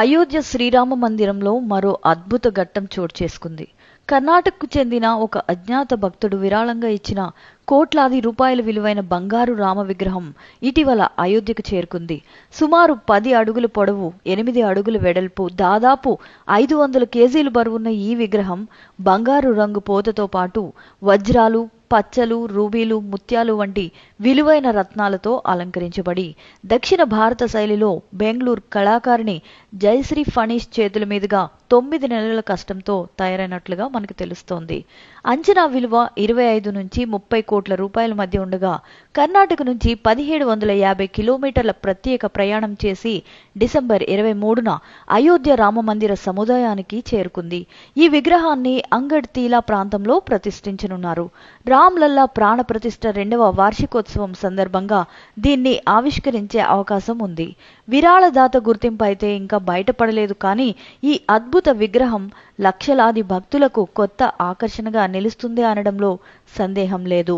అయోధ్య శ్రీరామ మందిరంలో మరో అద్భుత ఘట్టం చోటు చేసుకుంది. కర్ణాటకకు చెందిన ఒక అజ్ఞాత భక్తుడు విరాళంగా ఇచ్చిన కోట్లాది రూపాయల విలువైన బంగారు రామ విగ్రహం ఇటీవల అయోధ్యకు చేరుకుంది. సుమారు 10 అడుగుల పొడవు, 8 అడుగుల వెడల్పు, దాదాపు 500 కేజీలు బరువున్న ఈ విగ్రహం బంగారు రంగు పోతతో పాటు వజ్రాలు, పచ్చలు, రూబీలు, ముత్యాలు వంటి విలువైన రత్నాలతో అలంకరించబడి దక్షిణ భారత శైలిలో బెంగళూరు కళాకారిణి జయశ్రీ ఫణీష్ చేతుల మీదుగా 9 నెలల కష్టంతో తయారైనట్లుగా మనకు తెలుస్తోంది. అంచనా విలువ 25 నుంచి 30 కోట్ల రూపాయల మధ్య ఉండగా కర్ణాటక నుంచి 1750 కిలోమీటర్ల ప్రత్యేక ప్రయాణం చేసి డిసెంబర్ 23న అయోధ్య రామమందిర సముదాయానికి చేరుకుంది. ఈ విగ్రహాన్ని అంగడ్ తీలా ప్రాంతంలో ప్రతిష్ఠించనున్నారు. రామ్లల్లా ప్రాణ ప్రతిష్ఠ 2వ వార్షికోత్సవం సందర్భంగా దీన్ని ఆవిష్కరించే అవకాశం ఉంది. విరాళదాత గుర్తింపు అయితే ఇంకా బయటపడలేదు, కానీ ఈ అద్భుత విగ్రహం లక్షలాది భక్తులకు కొత్త ఆకర్షణగా నిలుస్తుంది అనడంలో సందేహం లేదు.